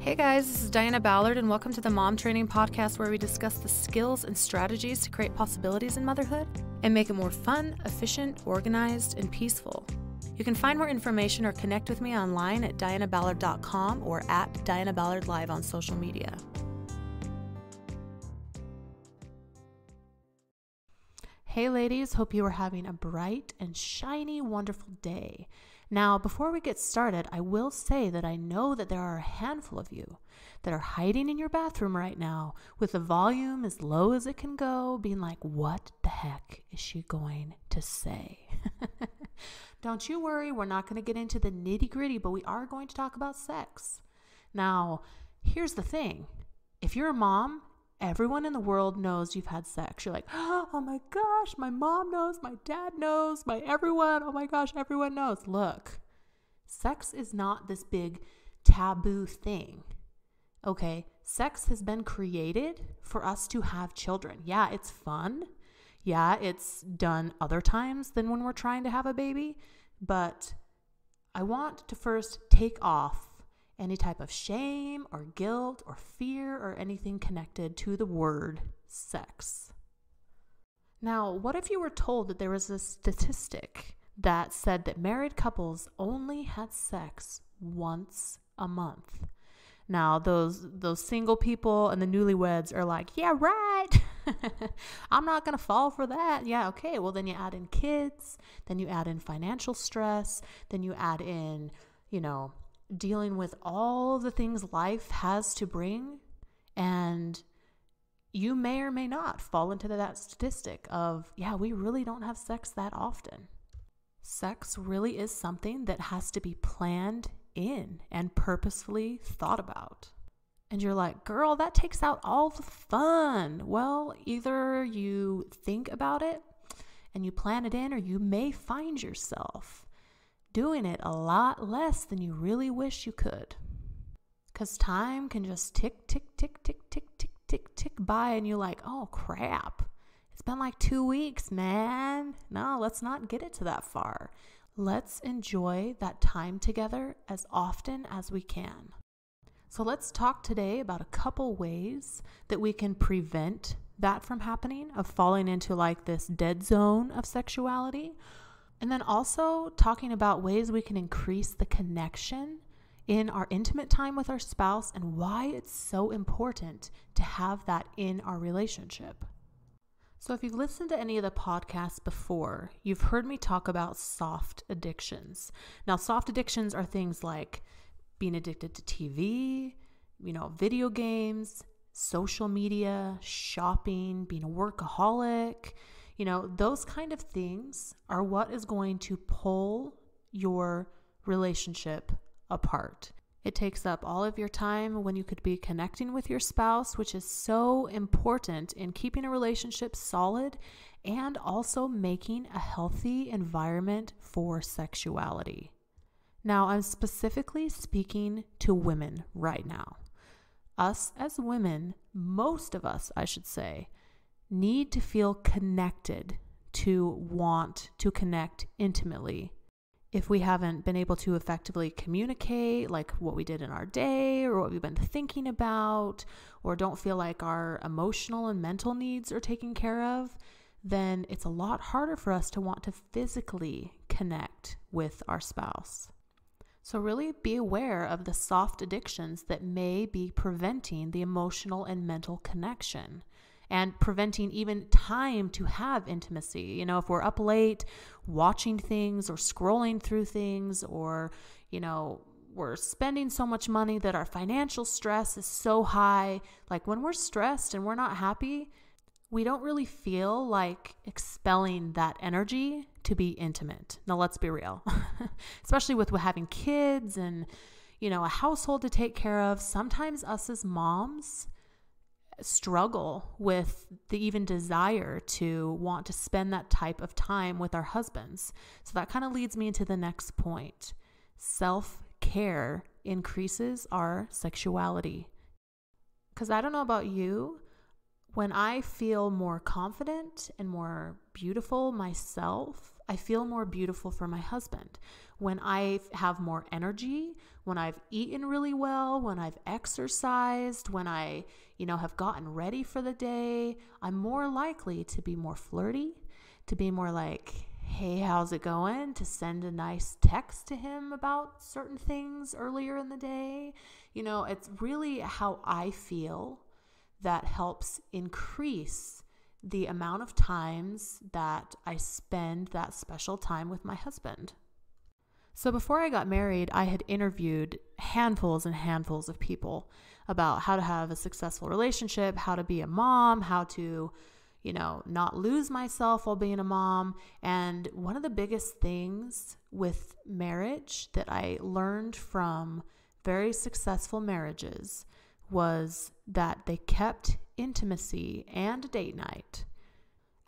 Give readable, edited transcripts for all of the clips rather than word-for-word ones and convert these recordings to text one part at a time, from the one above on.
Hey guys, this is Diana Ballard, and welcome to the Mom Training Podcast, where we discuss the skills and strategies to create possibilities in motherhood and make it more fun, efficient, organized, and peaceful. You can find more information or connect with me online at dianaballard.com or at Diana Ballard Live on social media. Hey ladies, hope you are having a bright and shiny, wonderful day. Now, before we get started, I will say that I know that there are a handful of you that are hiding in your bathroom right now with the volume as low as it can go, being like, what the heck is she going to say? Don't you worry, we're not going to get into the nitty-gritty, but we are going to talk about sex. Now, here's the thing. If you're a mom, everyone in the world knows you've had sex. You're like, oh my gosh, my mom knows, my dad knows, oh my gosh, everyone knows. Look, sex is not this big taboo thing, okay? Sex has been created for us to have children. Yeah, it's fun. Yeah, it's done other times than when we're trying to have a baby, but I want to first take off any type of shame or guilt or fear or anything connected to the word sex. Now, what if you were told that there was a statistic that said that married couples only had sex once a month? Now, those single people and the newlyweds are like, yeah, right. I'm not going to fall for that. Yeah, okay. Well, then you add in kids, then you add in financial stress, then you add in, dealing with all the things life has to bring, and you may or may not fall into that statistic of, yeah, we really don't have sex that often. Sex really is something that has to be planned in and purposefully thought about. And you're like, girl, that takes out all the fun. Well, either you think about it and you plan it in, or you may find yourself doing it a lot less than you really wish you could. Because time can just tick, tick, tick, tick, tick, tick, tick, tick by, and you're like, oh crap, it's been like 2 weeks, man. No, let's not get it to that far. Let's enjoy that time together as often as we can. So let's talk today about a couple ways that we can prevent that from happening, of falling into like this dead zone of sexuality. And then also talking about ways we can increase the connection in our intimate time with our spouse and why it's so important to have that in our relationship. So if you've listened to any of the podcasts before, you've heard me talk about soft addictions. Now, soft addictions are things like being addicted to TV, video games, social media, shopping, being a workaholic. Those kind of things are what is going to pull your relationship apart. It takes up all of your time when you could be connecting with your spouse, which is so important in keeping a relationship solid and also making a healthy environment for sexuality. Now, I'm specifically speaking to women right now. Us as women, most of us, I should say, need to feel connected, to want to connect intimately. If we haven't been able to effectively communicate like what we did in our day or what we've been thinking about, or don't feel like our emotional and mental needs are taken care of, then it's a lot harder for us to want to physically connect with our spouse. So really be aware of the soft addictions that may be preventing the emotional and mental connection, and preventing even time to have intimacy. If we're up late watching things or scrolling through things, or, we're spending so much money that our financial stress is so high. Like when we're stressed and we're not happy, we don't really feel like expelling that energy to be intimate. Now, let's be real, especially with having kids and, a household to take care of. Sometimes us as moms struggle with the even desire to want to spend that type of time with our husbands. So that kind of leads me into the next point. Self-care increases our sexuality. Because I don't know about you, when I feel more confident and more beautiful myself, I feel more beautiful for my husband. When I have more energy, when I've eaten really well, when I've exercised, when I, have gotten ready for the day, I'm more likely to be more flirty, to be more like, hey, how's it going? To send a nice text to him about certain things earlier in the day. It's really how I feel that helps increase the amount of times that I spend that special time with my husband. So before I got married, I had interviewed handfuls and handfuls of people about how to have a successful relationship, how to be a mom, how to, not lose myself while being a mom. And one of the biggest things with marriage that I learned from very successful marriages was that they kept intimacy and date night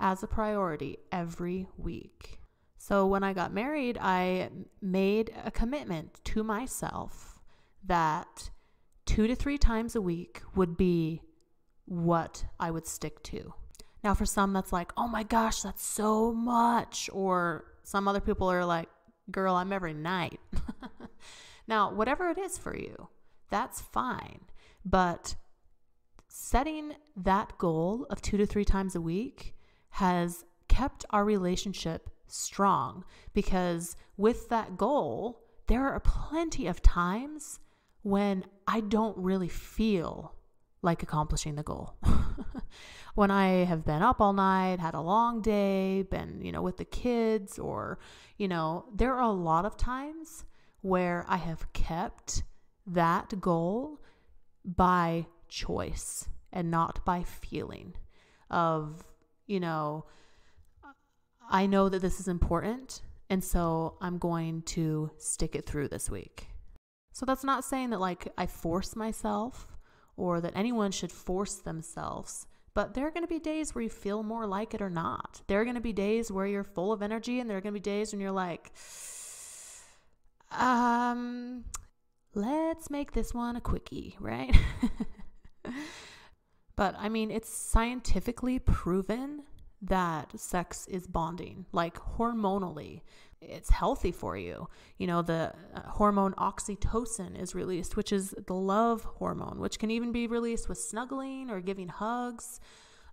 as a priority every week. So when I got married, I made a commitment to myself that 2 to 3 times a week would be what I would stick to. Now, for some, that's like, oh my gosh, that's so much. Or some other people are like, girl, I'm every night. Now, whatever it is for you, that's fine. But setting that goal of 2 to 3 times a week has kept our relationship strong, because with that goal, there are plenty of times when I don't really feel like accomplishing the goal. When I have been up all night, had a long day, been, with the kids, or, there are a lot of times where I have kept that goal by choice and not by feeling of, I know that this is important, and so I'm going to stick it through this week. So that's not saying that like I force myself or that anyone should force themselves, but there are going to be days where you feel more like it or not. There are going to be days where you're full of energy, and there are going to be days when you're like, let's make this one a quickie, right? But I mean, it's scientifically proven that sex is bonding, like hormonally. It's healthy for you. The hormone oxytocin is released, which is the love hormone, which can even be released with snuggling or giving hugs.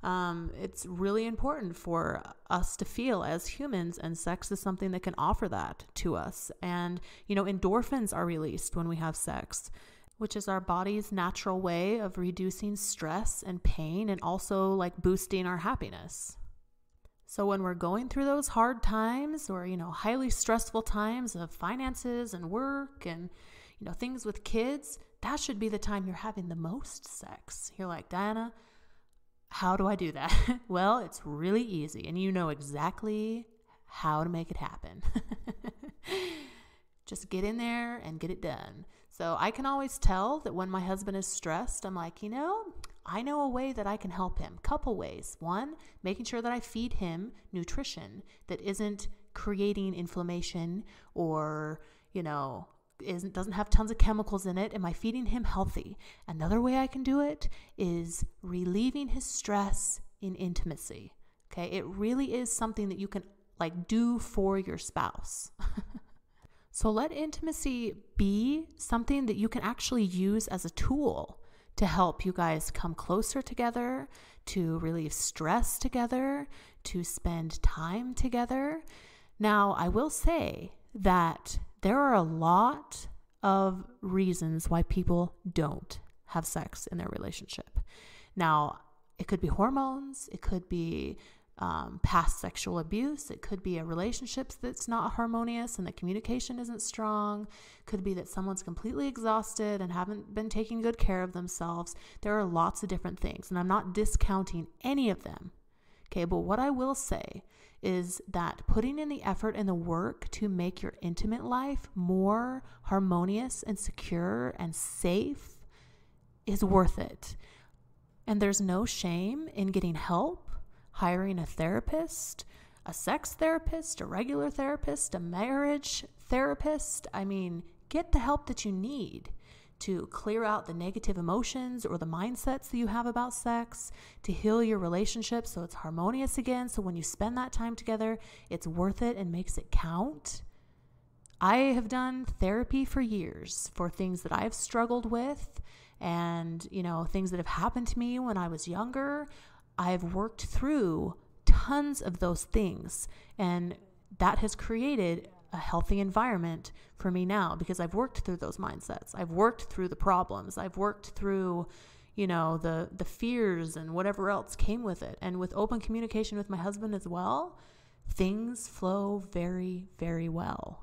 It's really important for us to feel as humans, and sex is something that can offer that to us. And, endorphins are released when we have sex, which is our body's natural way of reducing stress and pain, and also like boosting our happiness. So when we're going through those hard times, or, highly stressful times of finances and work and, things with kids, that should be the time you're having the most sex. You're like, Diana, how do I do that? Well, it's really easy, and you know exactly how to make it happen. Just get in there and get it done. So I can always tell that when my husband is stressed, I'm like, I know a way that I can help him. Couple ways. One, making sure that I feed him nutrition that isn't creating inflammation or, doesn't have tons of chemicals in it. Am I feeding him healthy? Another way I can do it is relieving his stress in intimacy. Okay. It really is something that you can do for your spouse. So let intimacy be something that you can actually use as a tool to help you guys come closer together, to relieve stress together, to spend time together. Now, I will say that there are a lot of reasons why people don't have sex in their relationship. Now, it could be hormones, it could be past sexual abuse. It could be a relationship that's not harmonious and the communication isn't strong. Could be that someone's completely exhausted and haven't been taking good care of themselves. There are lots of different things, and I'm not discounting any of them. Okay, but what I will say is that putting in the effort and the work to make your intimate life more harmonious and secure and safe is worth it. And there's no shame in getting help, hiring a therapist, a sex therapist, a regular therapist, a marriage therapist. I mean, get the help that you need to clear out the negative emotions or the mindsets that you have about sex, to heal your relationship so it's harmonious again. So when you spend that time together, it's worth it and makes it count. I have done therapy for years for things that I've struggled with and, things that have happened to me when I was younger. I've worked through tons of those things, and that has created a healthy environment for me now because I've worked through those mindsets. I've worked through the problems. I've worked through, the fears and whatever else came with it. And with open communication with my husband as well, things flow very, very well.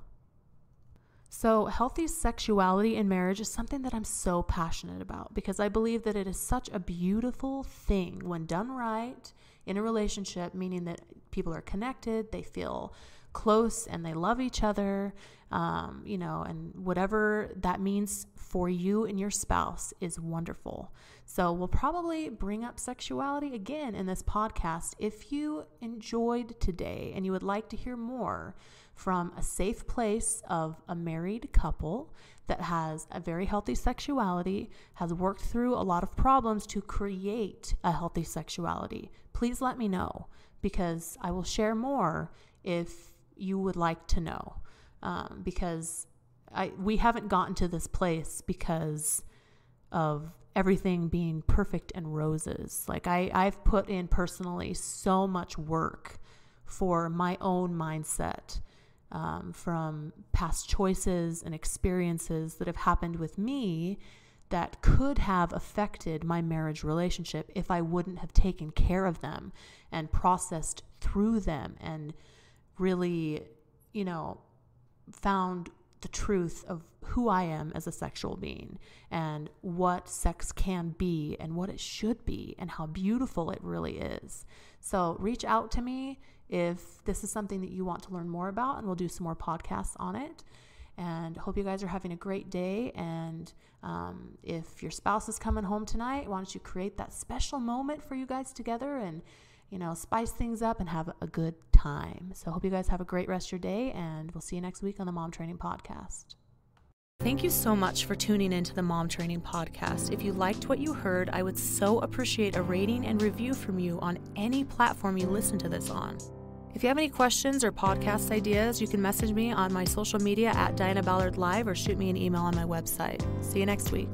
So healthy sexuality in marriage is something that I'm so passionate about because I believe that it is such a beautiful thing when done right in a relationship, meaning that people are connected, they feel close and they love each other, and whatever that means for you and your spouse is wonderful. So we'll probably bring up sexuality again in this podcast. If you enjoyed today and you would like to hear more from a safe place of a married couple that has a very healthy sexuality, has worked through a lot of problems to create a healthy sexuality, please let me know because I will share more if you would like to know. Because we haven't gotten to this place because of everything being perfect and roses. Like I've put in personally so much work for my own mindset, from past choices and experiences that have happened with me that could have affected my marriage relationship if I wouldn't have taken care of them and processed through them and really, found the truth of who I am as a sexual being and what sex can be and what it should be and how beautiful it really is. So reach out to me if this is something that you want to learn more about, and we'll do some more podcasts on it. And hope you guys are having a great day. And if your spouse is coming home tonight, why don't you create that special moment for you guys together and spice things up and have a good time. So hope you guys have a great rest of your day, and we'll see you next week on the Mom Training Podcast. Thank you so much for tuning into the Mom Training Podcast. If you liked what you heard, I would so appreciate a rating and review from you on any platform you listen to this on. If you have any questions or podcast ideas, you can message me on my social media at Diana Ballard Live or shoot me an email on my website. See you next week.